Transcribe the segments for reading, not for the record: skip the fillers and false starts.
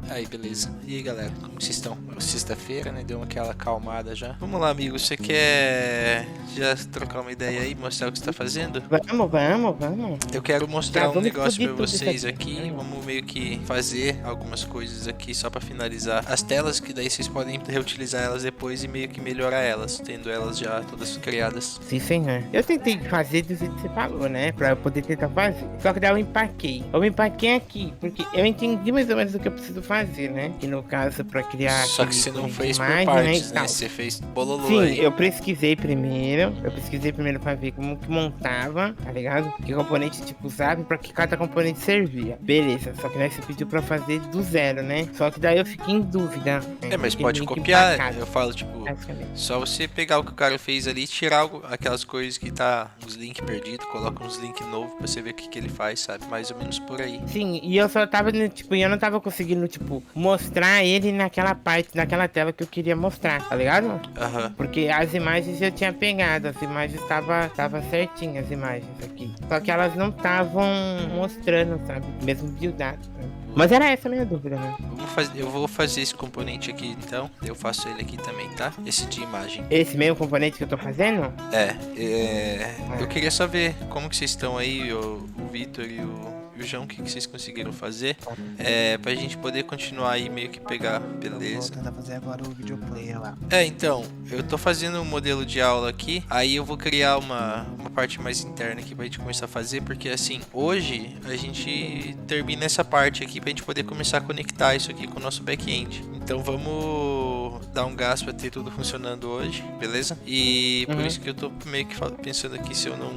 Aí, beleza. E aí, galera, como vocês estão? Sexta-feira, né? Deu aquela acalmada já. Vamos lá, amigo. Você quer já trocar uma ideia aí, mostrar o que você tá fazendo? Vamos. Eu quero mostrar Já um vamos negócio pra explodir tudo vocês isso aqui. aqui. Vamos meio que fazer algumas coisas aqui só pra finalizar as telas, que daí vocês podem reutilizar elas depois e meio que melhorar elas, tendo elas já todas criadas. Sim, senhor. Eu tentei fazer do jeito que você falou, né? Pra eu poder tentar fazer. Só que daí eu empaquei. Eu empaquei aqui, porque eu entendi mais ou menos o que eu preciso fazer, né? Que no caso, pra criar. Só que aquele você não ícone de fez por imagem, partes, e né? tal. Você fez bololô Sim, aí. eu pesquisei primeiro. Pra ver como que montava, tá ligado? Que componente tipo usava e pra que cada componente servia. Beleza, só que daí você pediu pra fazer do zero, né? Só que daí eu fiquei em dúvida. Né? Mas Fiquei pode meio que copiar. empacado, Eu falo, tipo, basicamente. só você pegar o que o cara fez ali, tirar aquelas coisas que tá uns links perdidos, coloca uns links novos pra você ver o que ele faz, sabe? Mais ou menos por aí. Sim, e eu só tava, tipo, eu não tava conseguindo, tipo, mostrar ele naquela parte, naquela tela que eu queria mostrar, tá ligado? Aham. Porque as imagens eu tinha pegado, as imagens tava certinho, as imagens aqui. Só que elas não estavam mostrando, sabe? Mesmo buildado, sabe? Mas era essa a minha dúvida, né? Eu vou fazer esse componente aqui, então. Eu faço ele aqui também, tá? Esse de imagem. Esse mesmo componente que eu tô fazendo? Eu queria só ver como que vocês estão aí, o Vitor e o João, o que vocês conseguiram fazer. Pra gente poder continuar aí, meio que pegar, beleza. Vou tentar fazer agora o videoplayer lá. Então, eu tô fazendo um modelo de aula aqui, aí eu vou criar uma parte mais interna aqui pra gente começar a fazer, porque assim, hoje a gente termina essa parte aqui pra gente poder começar a conectar isso aqui com o nosso back-end. Então vamos dar um gás pra ter tudo funcionando hoje, beleza? E por isso que eu tô meio que pensando aqui se eu não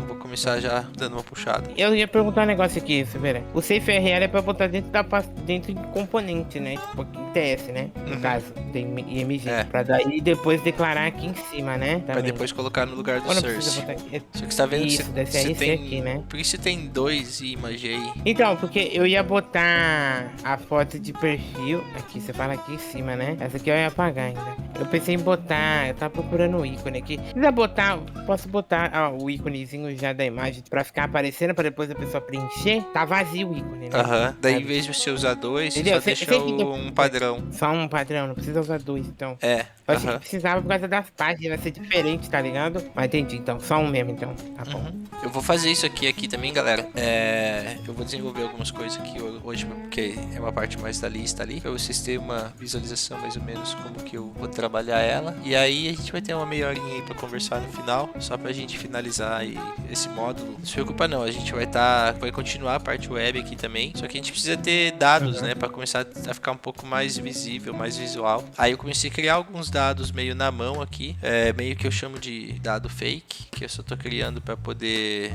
vou começar já dando uma puxada. Eu ia perguntar um negócio aqui, Silveira. O SafeRL é pra botar dentro de componente, né? Tipo, TS, né? No caso, tem IMG. Pra daí depois declarar aqui em cima, né? Pra depois colocar no lugar do Ou não source. precisa botar aqui. Só que você tá vendo Isso, que deve ser você esse tem aqui, né? Por isso você tem dois image aí. Então, porque eu ia botar a foto de perfil. Aqui, você fala aqui em cima, né? Essa aqui eu ia apagar ainda. Eu pensei em botar. Eu tava procurando o ícone aqui. Precisa botar. Posso botar o íconezinho já da imagem pra ficar aparecendo, pra depois a pessoa preencher? Tá vazio o ícone, né? Aham. Daí em vez de você usar dois, você Entendeu? só deixa um padrão. Só um padrão, não precisa usar dois, então. Eu achei que Aham. precisava por causa das páginas, vai ser diferente, tá ligado? Mas entendi, então, só um mesmo, então. Tá bom. Eu vou fazer isso aqui também, galera. Eu vou desenvolver algumas coisas aqui hoje, porque é uma parte mais da lista ali, pra vocês terem uma visualização mais ou menos como que eu vou trabalhar ela. E aí a gente vai ter uma meia horinha aí pra conversar no final, só pra gente finalizar aí esse módulo. Não se preocupa não, a gente vai continuar a parte web aqui também, só que a gente precisa ter dados, né, pra começar a ficar um pouco mais visível, mais visual. Aí eu comecei a criar alguns dados meio na mão aqui, meio que eu chamo de dado fake, que eu só tô criando pra poder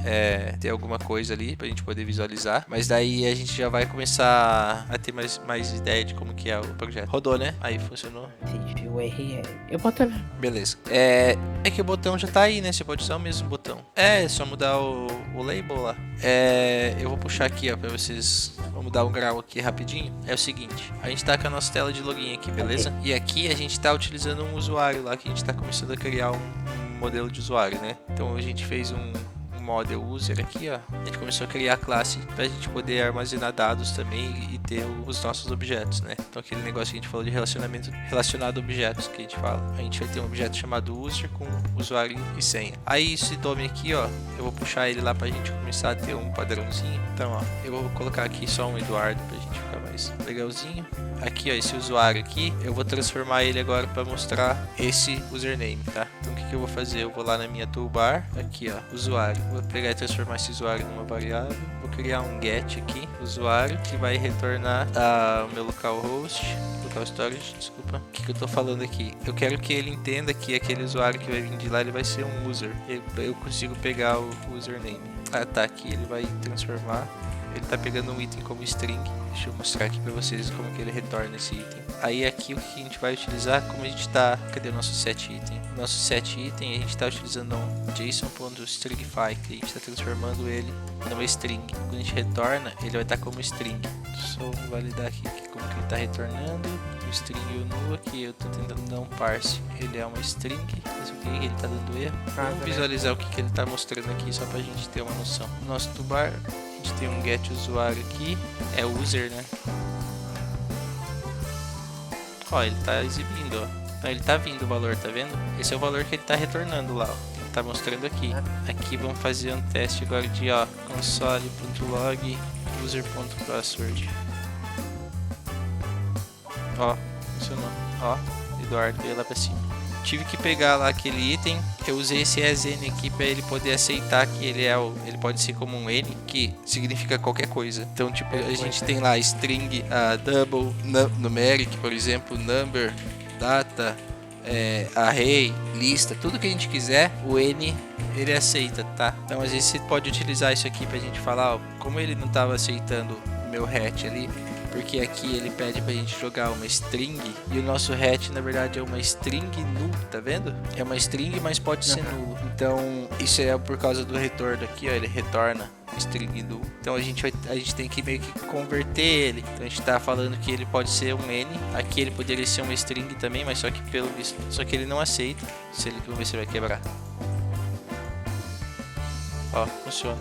ter alguma coisa ali, pra gente poder visualizar. Mas daí a gente já vai começar a ter mais ideia de como que é o projeto. Rodou, né? Aí funcionou. URL. Eu boto lá. Beleza. É que o botão já tá aí, né? Você pode usar o mesmo botão. É só mudar o label lá. Eu vou puxar aqui, ó, pra vocês. Vou mudar um grau aqui rapidinho. É o seguinte, a gente tá com a nossa tela de login aqui, beleza? E aqui a gente tá utilizando um usuário lá, que a gente tá começando a criar um modelo de usuário, né? Então a gente fez um model user aqui, ó. A gente começou a criar a classe pra gente poder armazenar dados também e ter os nossos objetos, né? Então aquele negócio que a gente falou de relacionado a objetos que a gente fala. A gente vai ter um objeto chamado user com usuário e senha. Aí esse nome aqui, ó, eu vou puxar ele lá pra gente começar a ter um padrãozinho. Então, ó, eu vou colocar aqui só um Eduardo pra gente ficar mais legalzinho. Aqui, ó, esse usuário aqui, eu vou transformar ele agora para mostrar esse username, tá? Então o que eu vou fazer? Eu vou lá na minha toolbar, aqui, ó, usuário. Vou pegar e transformar esse usuário numa variável. Vou criar um get aqui, usuário, que vai retornar o meu localhost, local storage, desculpa. O que eu tô falando aqui? Eu quero que ele entenda que aquele usuário que vai vir de lá, ele vai ser um user. Eu consigo pegar o username. Ah, tá, aqui ele vai transformar. Ele tá pegando um item como string. Deixa eu mostrar aqui pra vocês como que ele retorna esse item. Aí aqui o que a gente vai utilizar, como a gente tá... Cadê o nosso set item? Nosso set item a gente tá utilizando um JSON.stringify, que a gente tá transformando ele numa string. Quando a gente retorna, ele vai estar como string. Só vou validar aqui como que ele tá retornando. o string e o null aqui. Eu tô tentando dar um parse. Ele é uma string, mas o que ele tá dando erro? Vamos visualizar o que ele tá mostrando aqui só pra gente ter uma noção. No nosso toolbar, a gente tem um get usuário aqui, é user, né? Ó, ele tá exibindo, ó. Então, ele tá vindo o valor, tá vendo? Esse é o valor que ele tá retornando lá, ó. Ele tá mostrando aqui. Aqui vamos fazer um teste agora de, ó, console.log user.password. Ó, funcionou. Ó, Eduardo veio lá pra cima. Tive que pegar lá aquele item. Eu usei esse ESN aqui para ele poder aceitar que ele pode ser como um N, que significa qualquer coisa. Então, tipo, a gente tem lá string, double, numeric, por exemplo, number, data, array, lista, tudo que a gente quiser, o N ele aceita, tá? Então, às vezes você pode utilizar isso aqui pra gente falar, ó, como ele não estava aceitando o meu hatch ali, porque aqui ele pede pra gente jogar uma string e o nosso hatch na verdade é uma string null, tá vendo? É uma string, mas pode ser nulo. Então isso é por causa do retorno aqui, ó, ele retorna string null. Então a gente tem que meio que converter ele. Então a gente tá falando que ele pode ser um N, aqui ele poderia ser uma string também, mas só que pelo visto, só que ele não aceita. Vamos ver se ele vai quebrar. Ó, funcionou.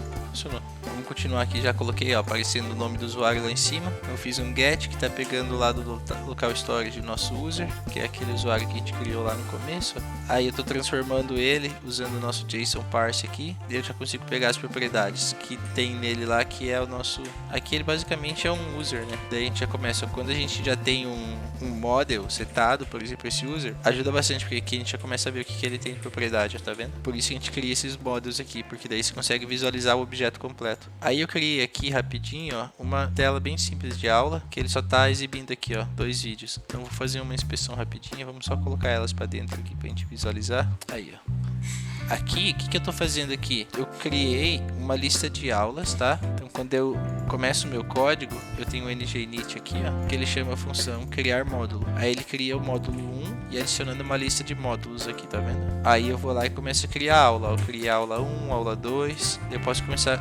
Vamos continuar aqui, já coloquei, ó, aparecendo o nome do usuário lá em cima. Eu fiz um get que tá pegando lá do local storage do nosso user, que é aquele usuário que a gente criou lá no começo, ó. Aí eu tô transformando ele usando o nosso JSON parse aqui, e eu já consigo pegar as propriedades que tem nele lá, que é o nosso... Aqui ele basicamente é um user, né? Daí a gente já começa, quando a gente já tem um model setado, por exemplo, esse user, ajuda bastante, porque aqui a gente já começa a ver o que ele tem de propriedade, ó, tá vendo? Por isso que a gente cria esses models aqui, porque daí você consegue visualizar o objeto completo. Aí eu criei aqui rapidinho, ó, uma tela bem simples de aula, que ele só tá exibindo aqui, ó, 2 vídeos. Então vou fazer uma inspeção rapidinha, vamos só colocar elas para dentro aqui pra gente visualizar. Aí, ó. Aqui, o que eu tô fazendo aqui? Eu criei uma lista de aulas, tá? Então quando eu começo o meu código, eu tenho o NGinit aqui, ó, que ele chama a função criar módulo. Aí ele cria o módulo 1 e adicionando uma lista de módulos aqui, tá vendo? Aí eu vou lá e começo a criar aula. Eu criei aula 1, aula 2. Eu posso começar,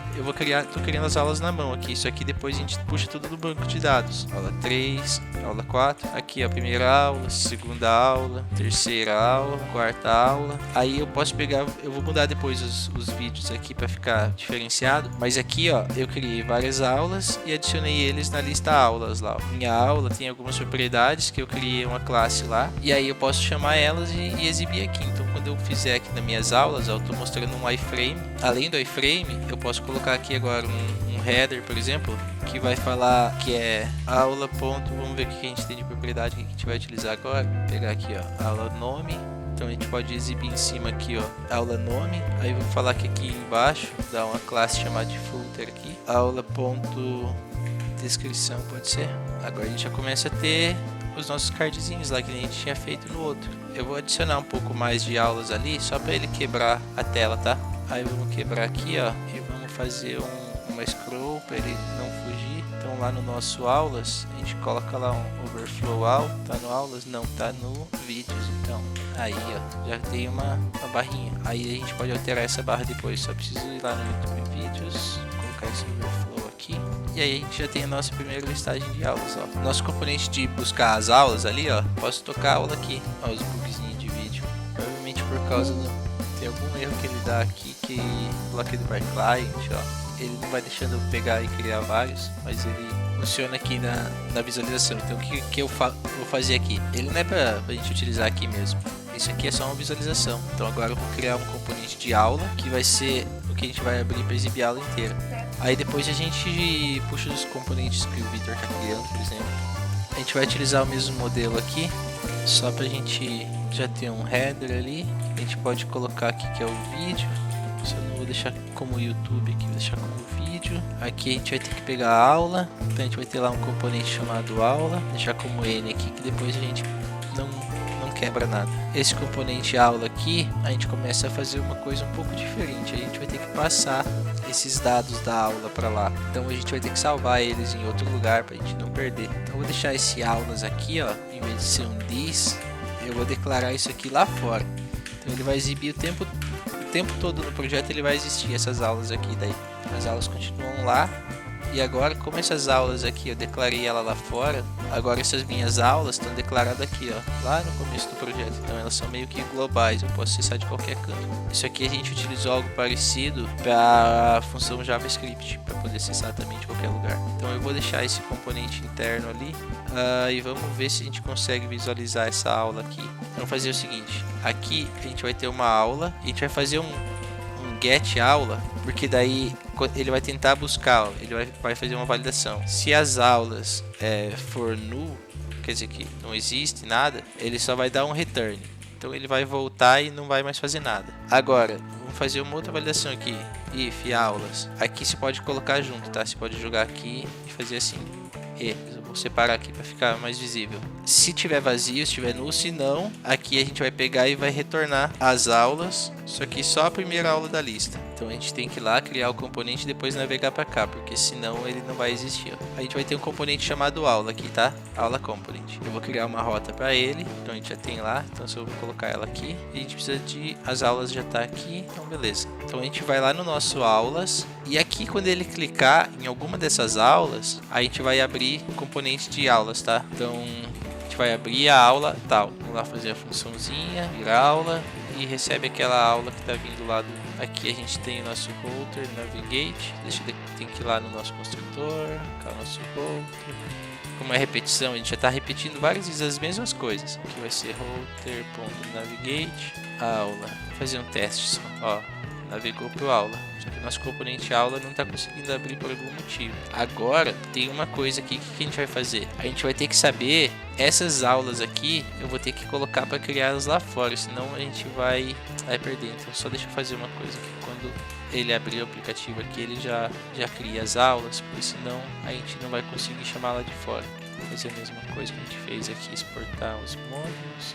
tô criando as aulas na mão aqui. Isso aqui depois a gente puxa tudo do banco de dados. Aula 3, aula 4. Aqui a primeira aula, segunda aula, terceira aula, quarta aula. Aí eu posso pegar, eu vou mudar depois os vídeos aqui para ficar diferenciado. Mas aqui, ó, eu criei várias aulas e adicionei eles na lista aulas lá. Minha aula tem algumas propriedades que eu criei uma classe lá. E aí eu posso chamar elas e exibir aqui. Então quando eu fizer aqui nas minhas aulas, ó, eu tô mostrando um iframe. Além do iframe, eu posso colocar aqui agora um header, por exemplo, que vai falar que é aula. Vamos ver o que a gente tem de propriedade que a gente vai utilizar agora. Vou pegar aqui, ó, aula nome. Então a gente pode exibir em cima aqui, ó, aula nome. Aí vou falar que aqui embaixo dá uma classe chamada de footer aqui. Aula.descrição pode ser. Agora a gente já começa a ter os nossos cardzinhos lá que a gente tinha feito no outro. Eu vou adicionar um pouco mais de aulas ali só para ele quebrar a tela, tá? Aí vamos quebrar aqui, ó, e vamos fazer uma scroll para ele não fugir. Então lá no nosso aulas, a gente coloca lá um overflow all, tá no aulas? Não, tá no vídeos. Então aí, ó, já tem uma barrinha. Aí a gente pode alterar essa barra depois, só preciso ir lá no YouTube Vídeos, colocar esse overflow aqui. E aí a gente já tem a nossa primeira listagem de aulas, ó. Nosso componente de buscar as aulas ali, ó, posso tocar a aula aqui, ó, os bugzinhos de vídeo. Provavelmente por causa tem algum erro que ele dá aqui, que bloqueio do client, ó. Ele não vai deixando eu pegar e criar vários, mas ele funciona aqui na visualização. Então o que eu vou fazer aqui? Ele não é pra gente utilizar aqui mesmo. Isso aqui é só uma visualização. Então agora eu vou criar um componente de aula, que vai ser o que a gente vai abrir para exibir a aula inteira. Aí depois a gente puxa os componentes que o Victor está criando, por exemplo. A gente vai utilizar o mesmo modelo aqui, só pra gente já ter um header ali. A gente pode colocar aqui que é o vídeo. Eu não vou deixar como YouTube aqui, vou deixar como vídeo. Aqui a gente vai ter que pegar a aula. Então a gente vai ter lá um componente chamado aula, deixar como N aqui, que depois a gente não quebra nada. Esse componente aula aqui, a gente começa a fazer uma coisa um pouco diferente. A gente vai ter que passar esses dados da aula para lá. Então a gente vai ter que salvar eles em outro lugar para a gente não perder. Então eu vou deixar esse aulas aqui, ó, em vez de ser um this, eu vou declarar isso aqui lá fora. Então ele vai exibir o tempo todo no projeto, ele vai existir essas aulas aqui. Daí as aulas continuam lá E agora, como essas aulas aqui eu declarei ela lá fora, agora essas minhas aulas estão declaradas aqui, ó, lá no começo do projeto. Então elas são meio que globais, eu posso acessar de qualquer canto. Isso aqui a gente utilizou algo parecido para a função JavaScript, para poder acessar também de qualquer lugar. Então eu vou deixar esse componente interno ali e vamos ver se a gente consegue visualizar essa aula aqui. Vamos fazer o seguinte, aqui a gente vai ter uma aula, a gente vai fazer um get aula, porque daí ele vai tentar buscar, ele vai fazer uma validação. Se as aulas for null, quer dizer que não existe nada, ele só vai dar um return. Então ele vai voltar e não vai mais fazer nada. Agora, vamos fazer uma outra validação aqui. If aulas. Aqui você pode colocar junto, tá? Você pode jogar aqui e fazer assim. Eu vou separar aqui para ficar mais visível. Se tiver vazio, se tiver null, se não, aqui a gente vai pegar e vai retornar as aulas, só que só a primeira aula da lista. Então a gente tem que ir lá criar o componente e depois navegar para cá, porque senão ele não vai existir. A gente vai ter um componente chamado aula aqui, tá? Aula component. Eu vou criar uma rota para ele, então a gente já tem lá, então só vou colocar ela aqui. E a gente precisa de... as aulas já tá aqui, então beleza. Então a gente vai lá no nosso aulas e aqui quando ele clicar em alguma dessas aulas, a gente vai abrir o componente de aulas, tá? Então a gente vai abrir a aula tal. Vamos lá fazer a funçãozinha, virar aula e recebe aquela aula que tá vindo lá do... Aqui a gente tem o nosso router, navigate, tem que ir lá no nosso construtor, cá o nosso router. Como é repetição, a gente já está repetindo várias vezes as mesmas coisas. Aqui vai ser router.navigate, aula. Vou fazer um teste só, ó, navegou para o aula. Só que o nosso componente aula não está conseguindo abrir por algum motivo. Agora tem uma coisa aqui que a gente vai fazer. A gente vai ter que saber essas aulas aqui, eu vou ter que colocar para criá-las lá fora, senão a gente vai perder. Então só deixa eu fazer uma coisa aqui. Quando ele abrir o aplicativo aqui, ele já cria as aulas, porque senão a gente não vai conseguir chamar lá de fora. Vou fazer a mesma coisa que a gente fez aqui, exportar os módulos.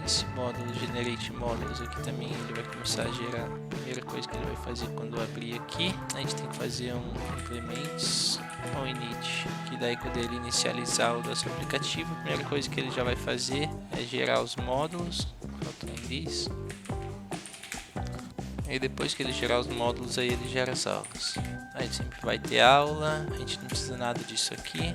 Esse módulo generate módulos aqui também ele vai começar a gerar. A primeira coisa que ele vai fazer quando abrir aqui, a gente tem que fazer um implements on init, que daí quando ele inicializar o nosso aplicativo, a primeira coisa que ele já vai fazer é gerar os módulos. E depois que ele gerar os módulos, aí ele gera as aulas. Aí sempre vai ter aula, a gente não precisa nada disso aqui.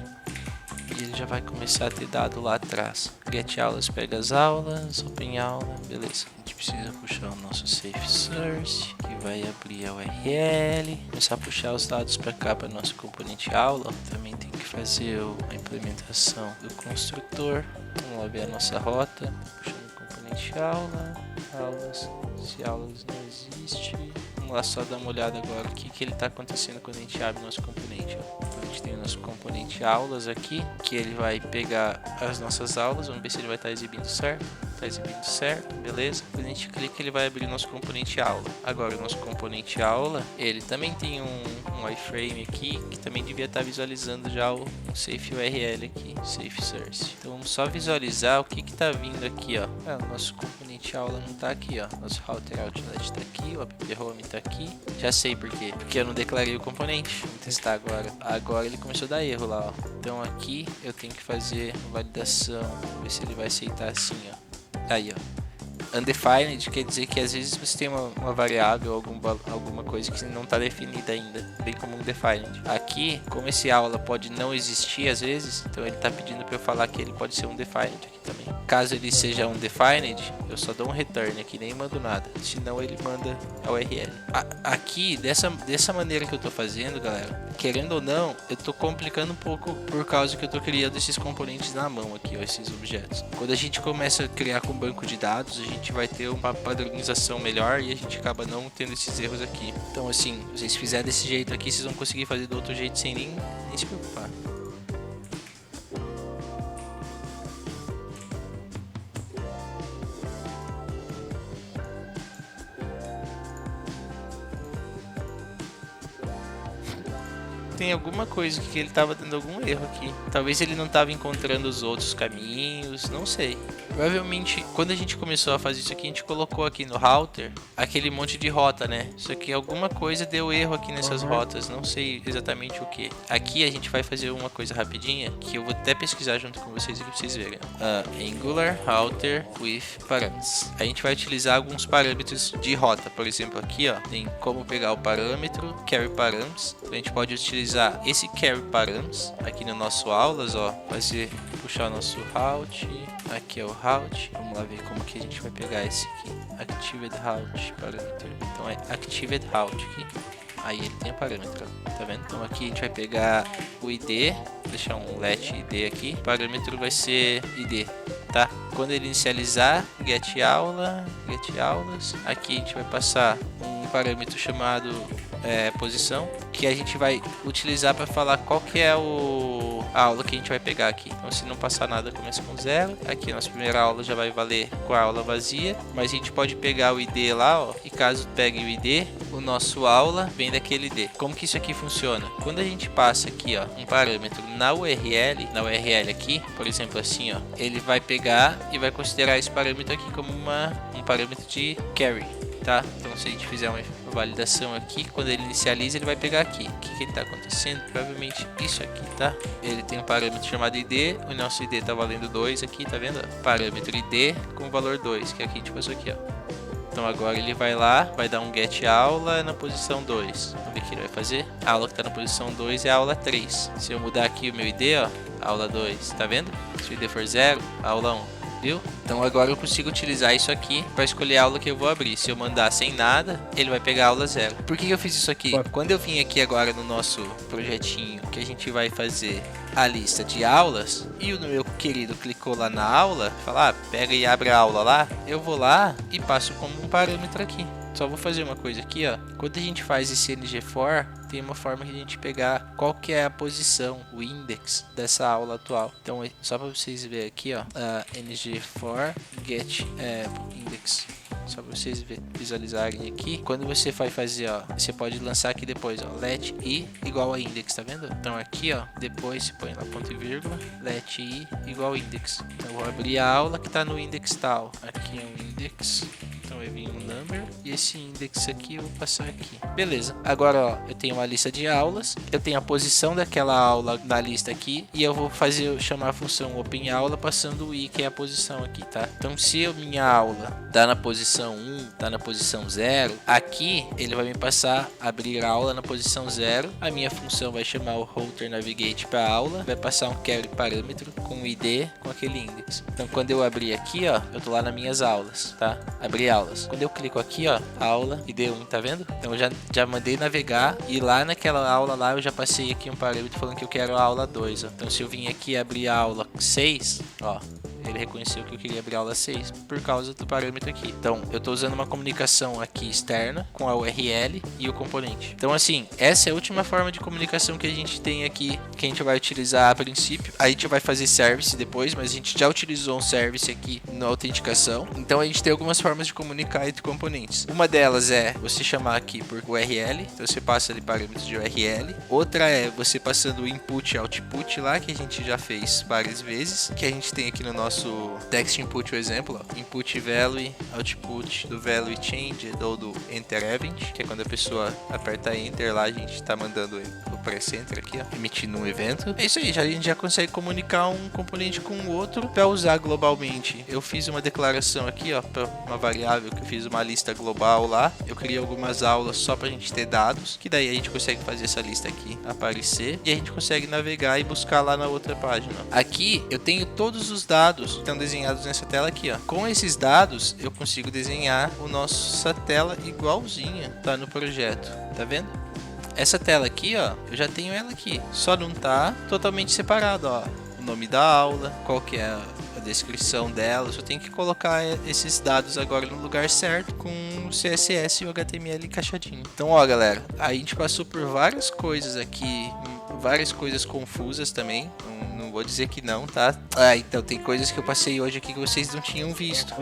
E ele já vai começar a ter dado lá atrás. Get aulas, pega as aulas, open aula, beleza. A gente precisa puxar o nosso safe source, que vai abrir a URL, começar a puxar os dados para cá para nosso componente aula. Também tem que fazer a implementação do construtor. Vamos lá ver a nossa rota, puxando o componente aula, aulas, se aulas não existe. Vamos lá só dar uma olhada agora o que ele está acontecendo quando a gente abre nosso componente. Então a gente tem o nosso componente aulas aqui, que ele vai pegar as nossas aulas, vamos ver se ele vai estar exibindo certo. Está exibindo certo, beleza. Quando a gente clica, ele vai abrir nosso componente aula. Agora o nosso componente aula, ele também tem um iframe aqui, que também devia estar visualizando já o safe URL aqui, safe source. Então vamos só visualizar o que está vindo aqui, ó. O nosso componente aula não está aqui, ó. Nosso router outlet está aqui, o app home está aqui. Já sei por quê. Porque eu não declarei o componente. Vamos testar agora. Agora ele começou a dar erro lá, ó. Então aqui eu tenho que fazer validação. Vamos ver se ele vai aceitar assim, ó. Aí, ó. Undefined quer dizer que às vezes você tem uma variável ou alguma coisa que não está definida ainda, bem como undefined. Aqui, como esse aula pode não existir às vezes, então ele está pedindo para eu falar que ele pode ser undefined aqui também. Caso ele seja undefined, eu só dou um return aqui, nem mando nada, senão ele manda a URL. Aqui, dessa maneira que eu estou fazendo, galera, querendo ou não, eu estou complicando um pouco por causa que eu estou criando esses componentes na mão aqui, ó, esses objetos. Quando a gente começa a criar com banco de dados, a gente vai ter uma padronização melhor e a gente acaba não tendo esses erros aqui. Então assim, se vocês fizerem desse jeito aqui, vocês vão conseguir fazer do outro jeito sem nem se preocupar. tem alguma coisa que ele tava dando algum erro aqui. Talvez ele não tava encontrando os outros caminhos, não sei. Provavelmente, quando a gente começou a fazer isso aqui, a gente colocou aqui no router aquele monte de rota, né? Só que alguma coisa deu erro aqui nessas rotas, não sei exatamente o que. Aqui a gente vai fazer uma coisa rapidinha, que eu vou até pesquisar junto com vocês aqui pra vocês verem. Angular Router with Params. A gente vai utilizar alguns parâmetros de rota. Por exemplo, aqui ó, tem como pegar o parâmetro carry params. Então a gente pode utilizar esse carry params aqui no nosso aulas, ó, puxar o nosso route. Aqui é o route. Vamos lá ver como que a gente vai pegar esse aqui. Activate route parâmetro. Então é activate route aqui. Aí ele tem a parâmetro, tá vendo? Então aqui a gente vai pegar o ID, deixar um let ID aqui. O parâmetro vai ser ID, tá? Quando ele inicializar, get aula, get aulas. Aqui a gente vai passar um parâmetro chamado posição, que a gente vai utilizar para falar qual que é a aula que a gente vai pegar aqui. Então se não passar nada, começa com 0. Aqui a nossa primeira aula já vai valer com a aula vazia, mas a gente pode pegar o ID lá, ó, e caso pegue o ID, o nosso aula vem daquele ID. Como que isso aqui funciona? Quando a gente passa aqui, ó, um parâmetro na URL aqui, por exemplo assim, ó, ele vai pegar e vai considerar esse parâmetro aqui como um parâmetro de carry, tá? Então se a gente fizer uma validação aqui, quando ele inicializa, ele vai pegar aqui. O que está acontecendo? Provavelmente isso aqui, tá? Ele tem um parâmetro chamado ID, o nosso ID tá valendo 2 aqui, tá vendo? Parâmetro ID com valor 2, que aqui a gente passou aqui, ó. Então agora ele vai lá, vai dar um get aula na posição 2. Vamos ver o que ele vai fazer. A aula que está na posição 2 é a aula 3. Se eu mudar aqui o meu ID, ó, aula 2, tá vendo? Se o ID for 0, aula 1. Viu? Então agora eu consigo utilizar isso aqui para escolher a aula que eu vou abrir. Se eu mandar sem nada, ele vai pegar a aula 0. Por que eu fiz isso aqui? Quando eu vim aqui agora no nosso projetinho, que a gente vai fazer a lista de aulas, e o meu querido clicou lá na aula, falar, pega e abre a aula lá, eu vou lá e passo como um parâmetro aqui. Só vou fazer uma coisa aqui, ó. Quando a gente faz esse ng-for, tem uma forma de a gente pegar qual que é a posição, o index dessa aula atual. Então, só para vocês verem aqui, ó, ng-for get index. Só para vocês visualizarem aqui. Quando você vai fazer, ó, você pode lançar aqui depois, ó, let i igual a index, tá vendo? Então aqui, ó, depois você põe lá ponto e vírgula, let i igual a index. Então eu vou abrir a aula que tá no index tal. Aqui é um index. Então vai vir um number e esse index aqui eu vou passar aqui. Beleza. Agora, ó, eu tenho uma lista de aulas, eu tenho a posição daquela aula na lista aqui e eu vou chamar a função openAula passando o i, que é a posição aqui, tá? Então se minha aula tá na posição 1, tá na posição 0, aqui ele vai me passar abrir a aula na posição 0. A minha função vai chamar o router navigate para aula, vai passar um carry parâmetro com o id com aquele index. Então quando eu abrir aqui, ó, eu tô lá nas minhas aulas, tá? Abrir aulas. Quando eu clico aqui, ó, aula id1, tá vendo? Então eu já mandei navegar e lá naquela aula lá eu já passei aqui um parâmetro falando que eu quero a aula 2, ó. Então se eu vim aqui abrir a aula 6, ó, ele reconheceu que eu queria abrir a aula 6 por causa do parâmetro aqui. Então, eu estou usando uma comunicação aqui externa com a URL e o componente. Então, assim, essa é a última forma de comunicação que a gente tem aqui, que a gente vai utilizar a princípio. A gente vai fazer service depois, mas a gente já utilizou um service aqui na autenticação. Então, a gente tem algumas formas de comunicar entre componentes. Uma delas é você chamar aqui por URL. Então, você passa ali parâmetros de URL. Outra é você passando o input e output lá, que a gente já fez várias vezes, que a gente tem aqui no nosso text input, o exemplo, ó, input value, output do value change ou do enter event, que é quando a pessoa aperta enter lá, a gente está mandando o press enter aqui, ó, emitindo um evento. É isso aí, a gente já consegue comunicar um componente com o outro para usar globalmente. Eu fiz uma declaração aqui, ó, para uma variável que eu fiz uma lista global lá. Eu criei algumas aulas só para a gente ter dados, que daí a gente consegue fazer essa lista aqui aparecer e a gente consegue navegar e buscar lá na outra página. Aqui eu tenho todos os dados que estão desenhados nessa tela aqui, ó. Com esses dados eu consigo desenhar nossa tela igualzinha tá no projeto, tá vendo? Essa tela aqui, ó, eu já tenho ela aqui, só não tá totalmente separado, ó, o nome da aula, qual que é a descrição dela, eu só tenho que colocar esses dados agora no lugar certo com o CSS e o HTML encaixadinho. Então, ó, galera, a gente passou por várias coisas aqui, várias coisas confusas também. Não vou dizer que não, tá? Então tem coisas que eu passei hoje aqui que vocês não tinham visto.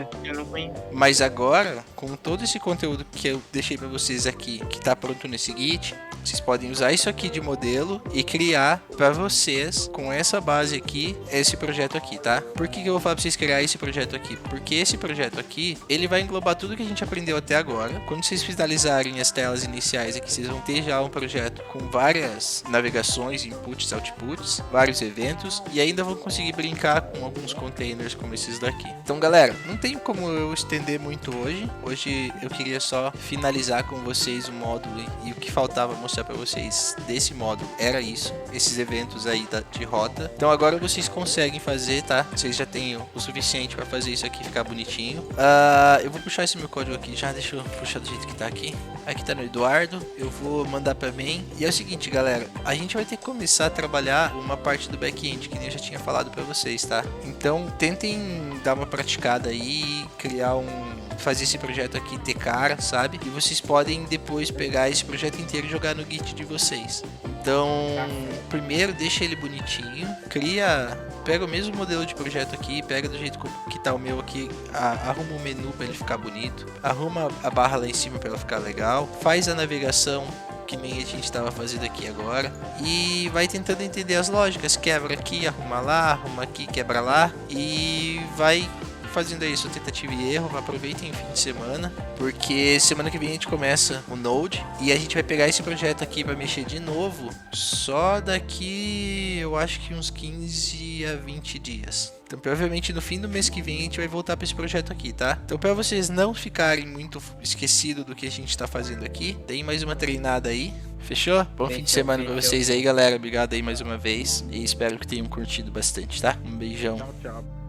Mas agora, com todo esse conteúdo que eu deixei pra vocês aqui, que tá pronto nesse Git, Vocês podem usar isso aqui de modelo e criar para vocês, com essa base aqui, esse projeto aqui, tá? Por que eu vou falar para vocês criar esse projeto aqui? Porque esse projeto aqui, ele vai englobar tudo que a gente aprendeu até agora. Quando vocês finalizarem as telas iniciais aqui, vocês vão ter já um projeto com várias navegações, inputs, outputs, vários eventos, e ainda vão conseguir brincar com alguns containers como esses daqui. Então, galera, não tem como eu estender muito hoje. Hoje eu queria só finalizar com vocês o módulo e o que faltava mostrar para vocês desse módulo era isso, esses eventos aí de rota. Então agora vocês conseguem fazer, tá? Vocês já têm o suficiente para fazer isso aqui ficar bonitinho. Eu vou puxar esse meu código aqui já, deixa eu puxar do jeito que tá aqui. Aqui tá no Eduardo, eu vou mandar para mim. E é o seguinte, galera, a gente vai ter que começar a trabalhar uma parte do back-end, que nem eu já tinha falado para vocês, tá? Então tentem dar uma praticada aí, criar fazer esse projeto aqui ter cara, sabe? E vocês podem depois pegar esse projeto inteiro e jogar no Git de vocês. Então, primeiro deixa ele bonitinho, pega o mesmo modelo de projeto aqui, pega do jeito que tá o meu aqui, arruma um menu para ele ficar bonito, arruma a barra lá em cima para ela ficar legal, faz a navegação que nem a gente estava fazendo aqui agora e vai tentando entender as lógicas, quebra aqui, arruma lá, arruma aqui, quebra lá e vai fazendo aí sua tentativa e erro. Aproveitem o fim de semana, porque semana que vem a gente começa o Node e a gente vai pegar esse projeto aqui para mexer de novo só daqui, eu acho que uns 15 a 20 dias. Então provavelmente no fim do mês que vem a gente vai voltar para esse projeto aqui, tá? Então para vocês não ficarem muito esquecidos do que a gente tá fazendo aqui, tem mais uma treinada aí. Fechou? Bom fim de semana para vocês aí, galera. Obrigado aí mais uma vez e espero que tenham curtido bastante, tá? Um beijão. Tchau, tchau.